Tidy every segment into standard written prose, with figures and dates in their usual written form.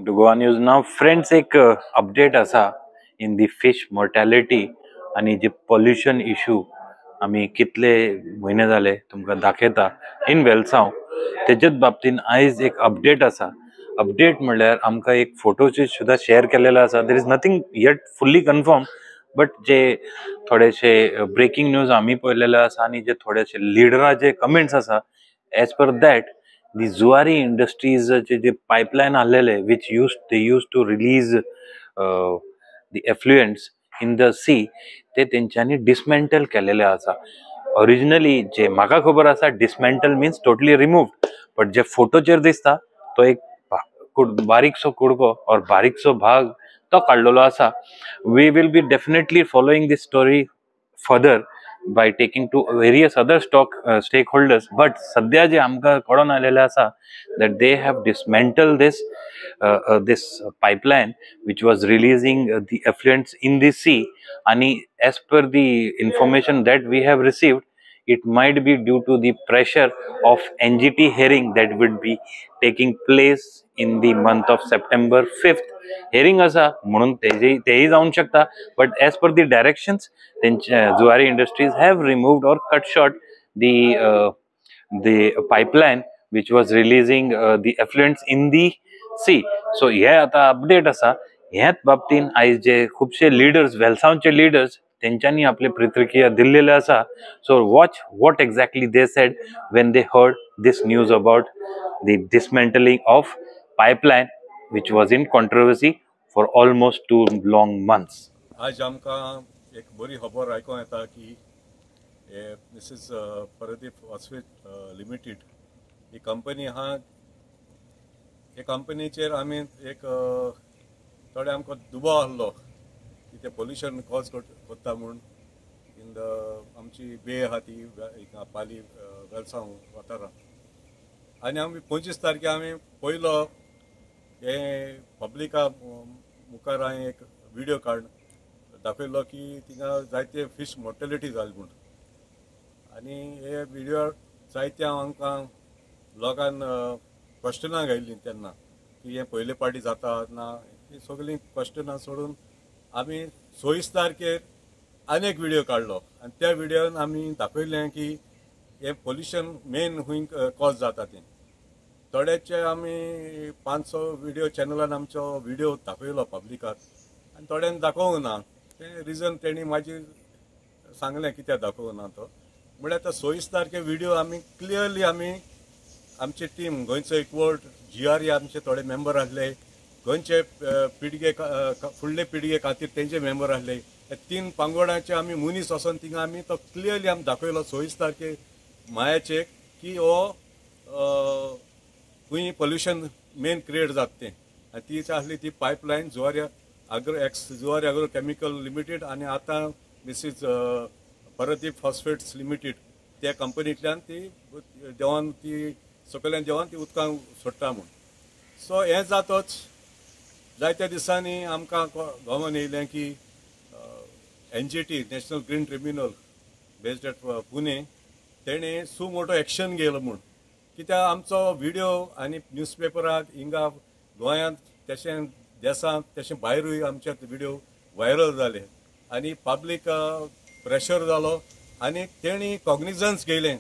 to Goa News now. Friends, एक update असा in the fish mortality आणि जे पोल्युशन इश्यू आम्ही कितले म्हयने जाले तुमकां दाखयता इन वेलसांव. तेजेच बाबतीन आयज एक अपडेट असा. अपडेट म्हणल्यार आमकां एक फोटोची सुद्धा शेअर केलेलो असा. There is nothing eight fully confirm, but जे थोडेशे ब्रेकिंग न्यूज आम्ही पळयलेले असा आणि जे थोडेशे लिडराचे कमेंट्स असा, as per that the Zuari Industries जे pipeline आलेले which they used to release the effluents in the sea ते तेंच्यांनी डिसमेंटल केलेले आसा. ओरिजिनली जे म्हाका खबर आसा dismantle means totally removed, but जे फोटोचेर दिसता तो एक बारीकसो कुडको और बारीकसो भाग तो काडलेलो आसा. We will be definitely following this story further by taking to various other stakeholders, but sadhya je amka कळोन आलेले आसा that they have dismantled this pipeline which was releasing the effluents in the sea, and as per the information that we have received, it might be due to the pressure of NGT hearing that would be taking place in the month of September 5th. Hearing असा म्हणून तेही जाऊन शकता, but as per the directions Zuari industries have removed और cut short the pipeline which was releasing the effluents in the sea. So हे आता update असा. ह्याच बाबतीन आयज जे खुबशे लिडर्स वेलसांवचे लिडर्स तेंच्यांनी आपले प्रतिक्रिया दिल्लेले असा. So watch what exactly they said when they heard this news about the dismantling of pipeline which was in controversy for almost 2 long months. आज आमकां एक बरी खबर आयकोंक येता की this is Paradip phosphate limited ही कंपनी आहा. हे कंपनीचेर आमी एक थोडे आमकां दुबाव आहलो की ते पोल्युशन कॉज करता म्हूण इन द आमची बे आहा ती पाली वेलसांव वाठारांत. आनी आमी 25 तारखे आमी पयलो हे पब्लिका मुखार हांवें एक व्हिडिओ दाखयलो की थिंगा जायते फिश मॉर्टेलिटी जाली म्हूण. आनी हे व्हिडिओ जायते आमकां लोकांन क्वेश्चनां घायल्लीं तेन्ना की हे पयले पाटी जाता ना. ही सगळीं क्वेश्चनां सोडून आमी 26 तारखेर आनी एक व्हिडिओ काडलो आनी त्या व्हिडिओन आमी दाखयलें की हे पोल्युशन मेन खूंय कॉज जाता तें. थोड्याचे आमी 500 व्हिडिओ चॅनलान आमचो व्हिडिओ दाखयलो पब्लिकाक आनी थोड्यांनी दाखोवंक ना. तें रिजन तेणी मागीर सांगलें कित्याक दाखोवंक ना तो. म्हळ्यार तो 26 तारखे व्हिडिओ आमी क्लियरली आमी आमची टीम गोंयचो एकवट GRE आमचे थोडे मेंबर आसले, गोंयचे पिळगे फुडले पिळगे खातीर तेंचे मेंबर आसले. हे 3 पांगोडाचे आमी मनीस वचोन थिंगा आमी तो क्लियरली आमी दाखयलो 26 तारखे मायाचे की हो खूंय पोल्युशन मेन क्रिएट जाता तें. आनी तीच आसली ती पायपलायन जुआरी आग्रो केमिकल लिमिटेड आनी आतां मिसीस पारादीप फॉस्फेट्स लिमिटेड त्या कंपनींतल्यान ती देंवन ती सकयल्यान देंवन ती उदकांत सोडटा म्हूण. सो हें जातच जायत्या दिसांनी आमकां गोवन येयलें की NGT national green tribunal based eight Pune तेणें सू मोटो एक्शन घेयलो म्हूण. कित्याक आमचो व्हिडिओ आनी न्यूजपेपराक हिंगा गोंयांत तशें देशांत तशें भायरूय आमचे व्हिडिओ व्हायरल जाले आनी पब्लीक प्रेशर जालो आनी तेणी कॉग्निजन्स घेयलें.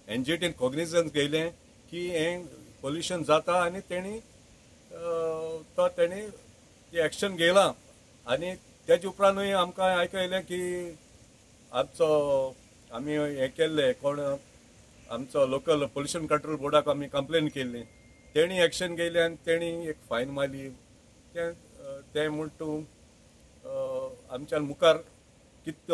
NGTन कॉग्निजन्स घेयलें की हें पोल्युशन जाता आनी तेणी एक्शन घेयलां. आनी तेजे उपरांतूय आमकां आयकूं येयलें की आमी हें केल्लें कोण आमचो लोकल पोल्युशन कंट्रोल बोर्डाक आमी कंप्लेन केल्ली. तेणी एक्शन घेयलें आनी तेणी एक फायन मारली. तें म्हूण तूं आमच्यान मुखार कितें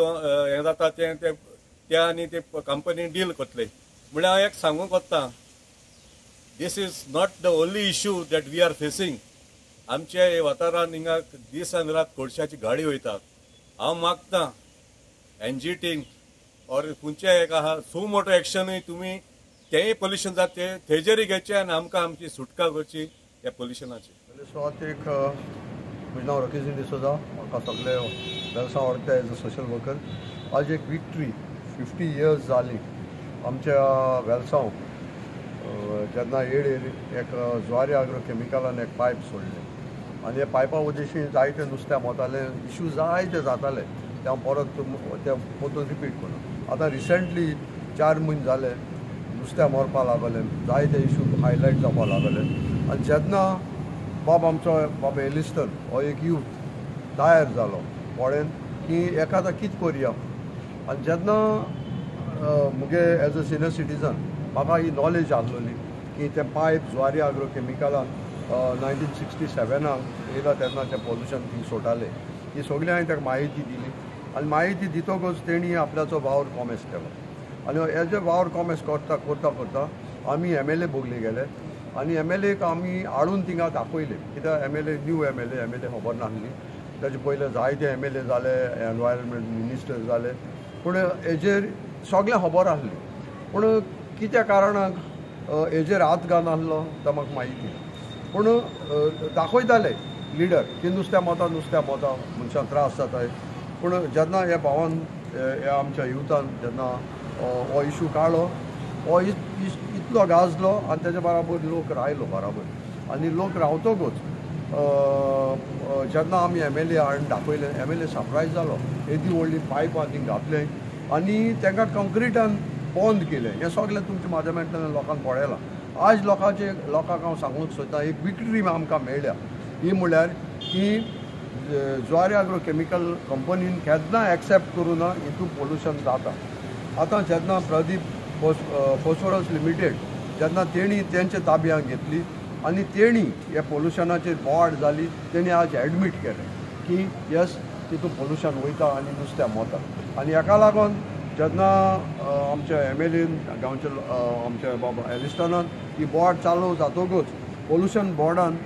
हें जाता तें आनी ते कंपनी डील करतले. म्हळ्यार हांव एक सांगूंक वता, this is not the only issue that we are facing. आमचे वाठारांत हिंगा दीस आनी रात कोळशाची गाडी वयतात. हांव मागतां NGTन और खंयचे एक आहा सो मोटो एक्शनूय तुमी तेंय पोल्युशन जाता थंयचेरूय घेवचें आनी आमकां आमची सुटका करची ह्या पोल्युशनाची. स्वात एक म्हजें नांव राकेश डिसोजा. म्हाका सगळे वेलसांव आवडटा एज अ सोशल वर्कर. आज एक विक्ट्री 50 इयर्स जाली आमच्या वेलसांव जेन्ना एक जुआरी आग्रो केमिकलान एक पायप सोडलें आनी हे पायपा उद्देशी जायते नुस्तें मोताले इश्यू जायते जाताले ते हांव परत ते परतून रिपीट करूं. आतां रिसंटली 4 म्हयने जाले नुस्तें मरपा लागले, जायते इश्यू हायलायट जावपा लागले. आनी जेन्ना आमचो बाब एलिस्टन हो एक यूथ तयार जालो पळेन की एका आतां कितें करया. आनी जेन्ना मुगे एज अ सिनियर सिटीजन म्हाका ही नॉलेज आसलोली की ते पायप जुवारी एग्रोकेमिकलान 1967 येयला तेन्ना ते पोल्युशन थिंग सोडटाले. ही सगळी हांवें ताका म्हायती दिली आनी म्हायती दितकच तेणी आपल्याचो वावर कॉमेस केलो. आनी हे जे वावर कॉमेस करता करता करता आमी MLA बोगले गेले आनी MLAक आमी हाडून थिंगा दाखयले कित्याक MLA न्यू MLA खबर नासली. ताचे पयले जायते MLA जाले, एनवायरमेंट मिनिस्टर जाले, पूण हेजेर सगळें खबर आसली. पूण कित्या कारणाक हेजेर हात घालनासलो तो म्हाका म्हायती ना. पूण दाखयताले लिडर की नुस्तें मोता मनशां त्रास जाताय. पूण जेन्ना हे भावान हे आमच्या युथान जेन्ना हो इशू काडलो हो इतलो गाजलो आनी तेच्या बराबर लोक रावलो बराबर. आनी लोक रावतकच जेन्ना आमी MLA हाडून दाखयलें MLA सरप्रायज जालो. येदी व्हडली पायपां थिंग घातलें आनी तांकां कंक्रिटान बंद केलें. हें सगळें तुमच्या माध्यमांतल्यान लोकांक पळयलां. आज लोकांक हांव सांगूंक सोदतां एक विक्ट्री आमकां मेळ्ळ्या. ही म्हळ्यार की जुवारी एग्रोकेमिकल कंपनीन केन्ना एक्सेप्ट करूं ना हितून पोल्युशन जाता. आतां जेन्ना प्रदीप फॉस्फरस लिमिटेड जेन्ना तेणी तेंच्या ताब्यांत घेतली आनी तेणी हे पोल्युशनाचेर बोवाड जाली तेणी आज एडमीट केलें की यस तितून पोल्युशन वयता आनी नुस्तें मोता. आनी हेका लागून जेन्ना आमच्या MLA गांवच्या आमच्या बाबा एलिस्टनान ही बोवाड चालू जातकच पोल्युशन बोर्डान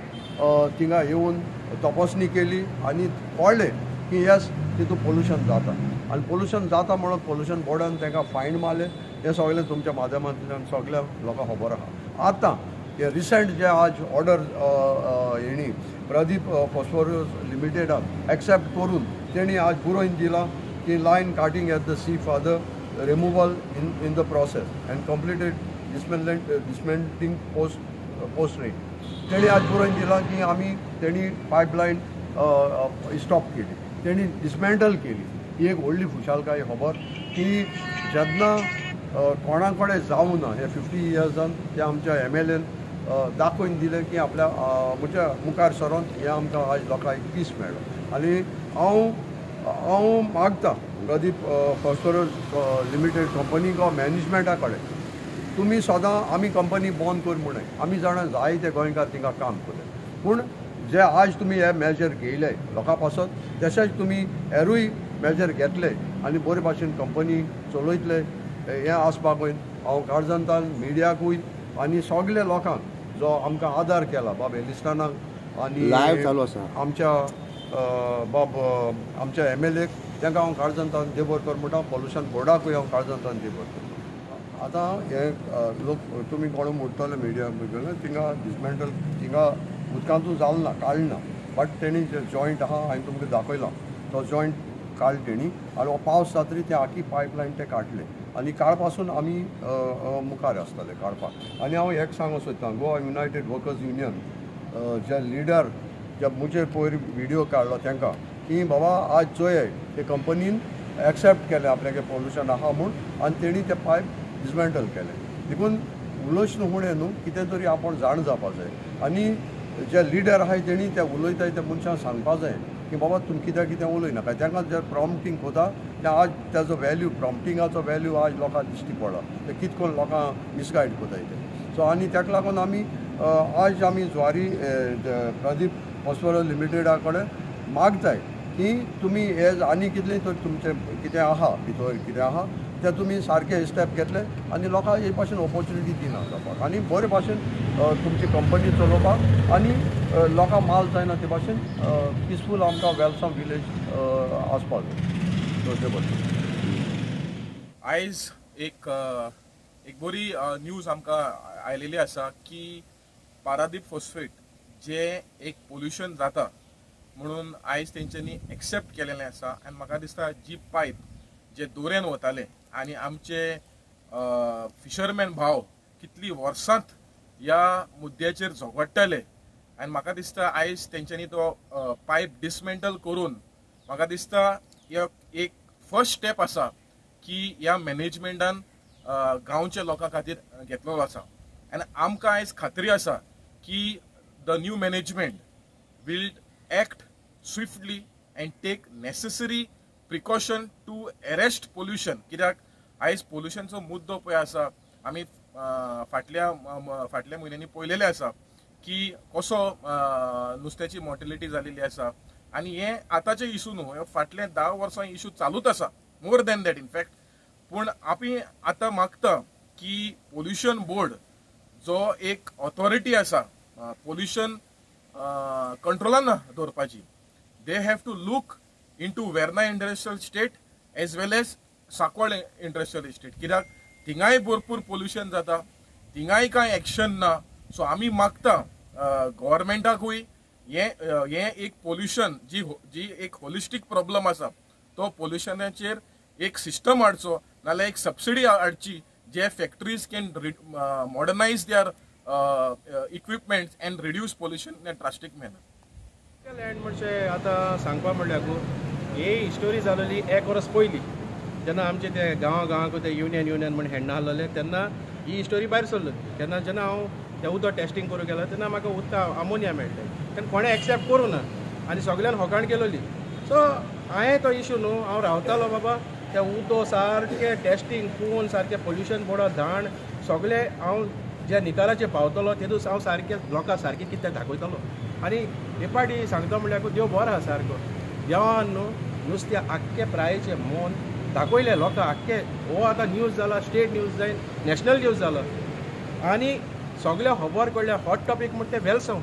थिंगा येवन तपासणी केली आनी कळ्ळें की यस तितून पोल्युशन जाता. आनी पोल्युशन जाता म्हणून पोल्युशन बोर्डान तांकां फायन मारले. हें सगळें तुमच्या माध्यमांतल्यान सगळ्या लोकांक खबर आहा. आतां हे रिसंट जे आज ऑर्डर हेणी प्रदीप फॉस्फरस लिमिटेडान एक्सेप्ट करून तेणी आज बरोवन दिला की line cutting at the sea for the removal in the process and completed dismantling post rate. तेणी आज बरोवन दिला की आमी तेणी पायपलायन स्टॉप केली, तेणी डिसमेंटल केली. ही एक व्हडली खुशालकाय खबर की जेन्ना कोणा कडेन जावं ना हे 50 इयर्सान ते आमच्या MLAन दाखोवन दिलें की आपल्या म्हज्या मुखार सरोन हें आमकां आज लोकांक पीस मेळ्ळो. आनी हांव मागतां प्रदीप फॉस्फरस लिमिटेड कंपनीक मॅनेजमेंटा कडेन तुमी सदां आमी कंपनी बंद कर म्हणून आमी जाणा जायते गोंयकार थिंगा काम केले. पूण जे आज तुमी हे मेजर घेयले लोकां पासून तशेंच तुमी हेरूय मेजर घेतले आनी बरे भाशेन कंपनी चलयतले हें आसपाक जाय. हांव गार्जंतान मिडियाकूय आनी सगळे लोकांक जो आमकां आदार केला बाब एलिस्टनाक आनी आमच्या बाब आमच्या MLAक तांकां हांव गार्जंतान देबर कर म्हणटा. पोल्युशन बोर्डाकूय हांव गार्जंतान देबर करता. आतां हे लोक तुमी कोण म्हणटले मिडिया थिंगा डिसमेंटल थिंगा उदकांतून जालें ना काडना. बट तेणी जे जॉयंट आहा हांवें तुमकां दाखयलां तो जॉयंट काड तेणी आनी हो पावस जातरी ते आखी पायपलायन ते काडले आनी काळ पासून आमी मुखार आसतले काडपाक. आनी हांव एक सांगूंक सोदतां गोवा युनायटेड वर्कर्स युनियन जे लिडर जे मुजेर पयर व्हिडियो काडलो तांकां की बाबा आज चोय ते कंपनीन एक्सेप्ट केलें आपल्यागे पोल्युशन आहा म्हूण आनी तेणी ते पायप डिसमेंटल केलें. देखून उलोवच न्हू म्हणून न्हू कितें तरी आपण जाण जावपाक जाय. आनी जे लिडर आहाय तेणी ते उलयताय त्या मनशांक सांगपा जाय की बाबा तुमी कित्याक कितें उलयनाका. तांकां जे प्रॉम्प्टींग कोता ते आज तेजो वॅल्यू प्रॉम्प्टिंगाचो वॅल्यू आज लोकांक दिश्टी पडला. ते कितें करून लोकांक मिसगायड कोताय ते. सो आनी ताका लागून आमी आज आमी जुवारी प्रदीप फॉस्फरस लिमिटेडा कडेन मागताय की तुमी हे आनी कितलें तर तुमचें कितें आहा भितर कितें आहा ते तुमी सारके स्टेप घेतले आनी लोकांक हे भाशेन ऑपॉर्च्युनिटी दिना जावपाक आनी बरे भाशेन तुमची कंपनी चलोवपाक आनी लोकांक माल जायना ते भाशेन पिसफूल आमकां वेलसाम विलेज आसपाक जाय. आयज एक बरी न्यूज आमकां आयलेली आसा की पारादीप फॉस्फेट जे एक पोल्युशन जाता म्हणून आयज तेंच्यांनी एक्सेप्ट केलेलें आसा. आनी म्हाका दिसता जी पायप जे दोरेन वताले आनी आमचे फिशरमॅन भाव कितली वर्सांत ह्या मुद्द्याचेर झगडटाले आनी म्हाका दिसता आयज तेंच्यांनी तो पायप डिसमेंटल करून म्हाका दिसता एक फर्स्ट स्टेप आसा की ह्या मॅनेजमेंटान गांवच्या लोकां खातीर घेतलेलो आसा आनी आमकां आयज खात्री आसा की the new management will act swiftly and take necessary precaution to arrest pollution. कित्याक आयज पोल्युशनचो मुद्दो पळय आसा आमी फाटल्या म्हयन्यांनी पळयलेले आसा की कसो नुस्त्याची मॉर्टेलिटी जालेली आसा आनी हे आतांचे इशू न्हू, फाटले 10 वर्सां इशू चालूच आसा, मोर दॅन दॅट इनफॅक्ट. पूण आमी आतां मागता की पोल्युशन बोर्ड जो एक ऑथॉरिटी आसा पोल्युशन कंट्रोलान दवरपाची, they have to look into Verna industrial state as well as Sancoale industrial estate, कित्याक थिंगाय भरपूर पोल्युशन जाता, थिंगाय कांय एक्शन ना. सो आमी मागता गव्हर्मेंटाकूय हे एक पोल्युशन जी एक होलिस्टीक प्रॉब्लम आसा तो पोल्युशनाचेर एक सिस्टम हाडचो, नाल्यार एक सबसिडी हाडची जे factories can modernise their equipments and reduce pollution in a drastic manner. Land म्हणजे आतां सांगपा म्हणल्यार ही हिस्टोरी जालेली 1 वर्स पयलीं जेन्ना आमचे ते गांवांक ते युनियन म्हण हेण्णा आहलेले तेन्ना ही हिस्टोरी भायर सरली. जेन्ना हांव तें उदक टेस्टींग करूंक गेलो तेन्ना म्हाका उदक आमोनिया मेळ्ळें, तेन्ना कोणें एक्सेप्ट करूं ना आनी सगळ्यान होकाण केलोली. सो हांवें तो इशू न्हू, हांव रावतालो बाबा तें उदक सारकें टेस्टींग करून सारकें पोल्युशन बोर्डा धाण सगळें हांव ज्या निकालाचेर पावतलो तेदूस हांव सारकें लोकांक सारकें कितें दाखयतलो. आनी हे फाटी सांगता म्हणल्यार देव बरो आसा सारको, देवान न्हू नुस्त्या आख्खे प्रायेचें मोल दाखयलें लोकांक आख्खे. हो आतां न्यूज जाला, स्टेट न्यूज जायन नॅशनल न्यूज जालो आनी सगळे खबर कळ्ळें. हॉट टॉपीक म्हणटा तें वेलसांव,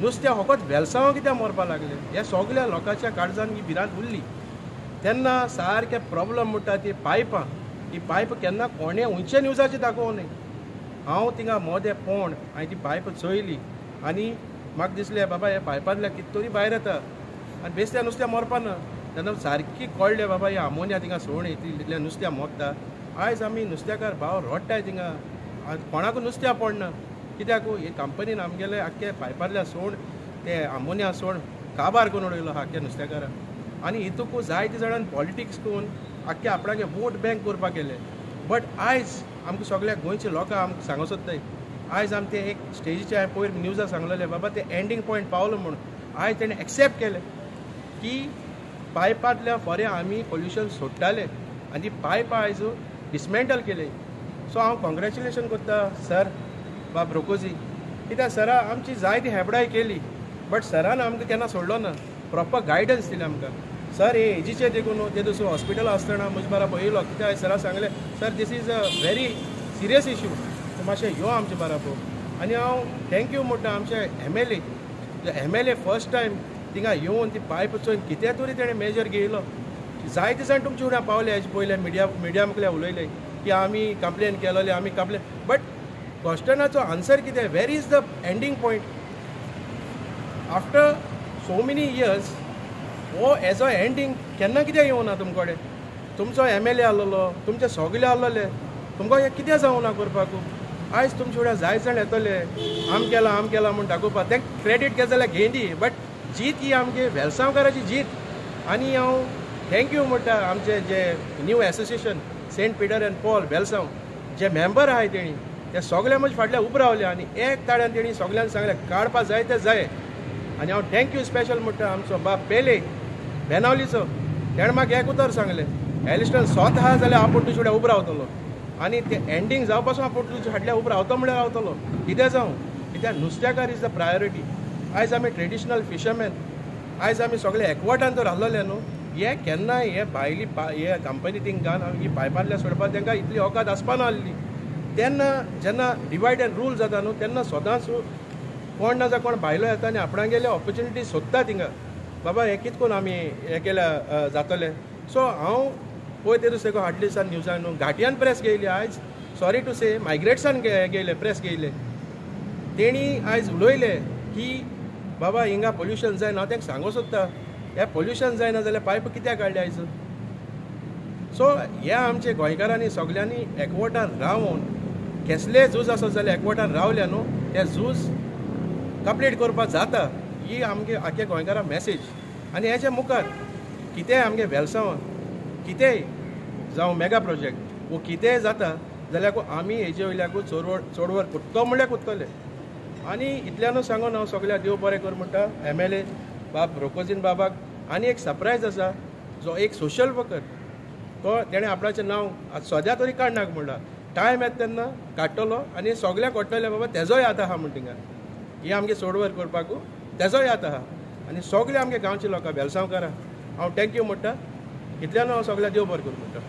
नुस्त्या फकत वेलसांव कित्याक मरपा लागले हे सगळ्या लोकांच्या काळजान ही भिरांत उरली. तेन्ना सारकें प्रॉब्लम म्हणटा ती पायपां, ही पायप केन्ना कोणें खंयच्या न्यूजाचेर दाखोवं न्हय. हांव थिंगा मोदें पोंड हांवें ती पायप चोयली आनी म्हाका दिसलें बाबा हे पायपांतल्यान कितें तरी भायर येता आनी बेश्ट्या नुस्त्या मरपा ना. तेन्ना सारकी कळ्ळें बाबा ही आमोनिया थिंगा सोडून येतली नुस्त्या मोगता. आयज आमी नुस्तेकार भाव रोडटाय थिंगा, कोणाकूय नुस्त्या पडना कित्याक हे कंपनीन आमगेले आख्खे पायपांतल्या सोड ते आमोनिया सोड काबार करून उडयलो आख्या नुस्तेकाराक. आनी हितूंक जायते जाणांनी पॉलिटिक्स करून आख्खे आपणागे वोट बँक करपाक गेले. बट आयज आमकां सगळ्या गोंयच्या लोकांक आमकां सांगो सोदताय, आयज आमी ते एक स्टेजीचेर हांवें पयर न्यूजार सांगलेले बाबा ते एंडींग पॉयंट पावलो म्हणून. आयज तेणें एक्सेप्ट केलें की पायपांतल्या फरे आमी पोल्युशन सोडटाले आनी ती पायपां आयज डिसमेंटल केली. सो हांव कॉंग्रेच्युलेशन करता सर बाब रोकोजी, कित्याक सरा आमची जायती हेबडाय केली बट सरान आमकां केन्ना सोडलो ना, प्रॉपर गायडन्स दिलें आमकां. सर हे एजीचेर देखून ते दिस हॉस्पिटल आसतना म्हजे बारा पळयलो कित्याक सरा सांगलें sir this is a very serious issue, मातशें यो आमचे बारा पळोवन. आनी हांव थँक्यू म्हणटा आमचे MLA फर्स्ट टायम थिंगा येवन ती पायप चोयन कितें तरी तेणें मेजर घेयलो. जायते जाण तुमचे फुड्यान पावले हेजे पयले मिडिया मुखल्या उलयले की आमी कंप्लेन केलोले आमी कंप्लेन, बट क्वेश्चनाचो आन्सर कितें, where is the ending point. After so many years हो एज अ एंडींग केन्ना कित्याक येवना तुमचे कडेन. तुमचो MLA आहलोलो, तुमचे सगळे आहलोले, तुमकां हें कित्याक जावना करपाक. आयज तुमचे फुड्यान जायते जाण येतले आम केला म्हूण दाखोवपाक, तें क्रेडीट घे जाल्यार घेय दी, बट जीत ही आमगे वेलसांवकाराची जीत. आनी हांव थँक्यू म्हणटा आमचे जे new association saint Peter and Paul Velsao जे मेंबर आहाय तेणी ते सगळे म्हजे फाटल्यान उबे रावले आनी एक ताळ्यान तेणी सगळ्यांक सांगलें काडपा जाय ते जाय. आनी हांव थँक्यू स्पेशल म्हणटा आमचो बाब पेले बेनावलीचो, तेणें म्हाका एक उतर सांगलें एलिस्टन स्वता आहा जाल्यार हांव पोट्टू फुड्यान उबो रावतलो आनी ते एंडींग जावं पासून हांव पोट्टू फाटल्यान उबो रावता म्हणल्यार रावतलो. कितें जावं कित्याक नुस्तेकार इज द प्रायोरिटी. आयज आमी ट्रेडिशनल फिशरमॅन, आयज आमी सगळे एकवटान तर रावलेले न्हू, हे केन्ना हे भायली हे कंपनी थिंगान ही पायपांतल्या सोडपाक तांकां इतली औकात आसपा ना आसली. तेन्ना जेन्ना डिवायड एंड रूल जाता न्हू तेन्ना सदांच कोण ना जाल्यार कोण भायलो येता आनी आपणाक गेले ऑपॉर्च्युनिटी सोदता थिंगा बाबा हे कितें करून आमी हें केल्या जातलें. सो हांव पळय ते दुसरे हाडले दिसान न्यूजान न्हू घाटियान प्रेस घेयली, आयज सॉरी टू से मायग्रेट्सान गेले प्रेस घेयले. तेणी आयज उलयले की बाबा हिंगा पोल्युशन जायना. हांव तांकां सांगो सोदता हे पोल्युशन जायना जाल्यार पायप कित्याक काडले आयज. सो हे आमचे गोंयकारांनी सगळ्यांनी एकवटान रावन कसलेय झूज आसत जाल्यार एकवटान रावले न्हू ते झूज कंप्लीट करपाक जाता ही आमगे आख्या गोंयकारांक मेसेज. आनी हेच्या मुखार कितेंय आमगे वेलसांव कितेंय जावं मेगा प्रोजेक्ट वो कितेंय जाता जाल्यार आमी हेजे वयल्याकू चोडवड कुत्तो म्हणल्यार कुत्तले. आनी इतल्यानूच सांगून हांव सगळ्या देव बरें कर म्हणटा MLA बाब रोकोजीन बाबाक. आनी एक सरप्रायज आसा जो एक सोशल वर्कर तो तेणें आपणाचें नांव सद्या तरी काडनाक म्हणला. टायम येता तेन्ना काडटलो आनी सगळ्याक कोट्टले बाबा तेजोय याद आहा म्हण थिंगा ही आमगे सोडवर करपाकू तेजोय याद आहा. आनी सगळे आमगे गांवचे लोकां बेलसांवकारां हांव थँक्यू म्हणटा. इतल्यान हांव सगळ्या देव बरें करूं म्हणटा.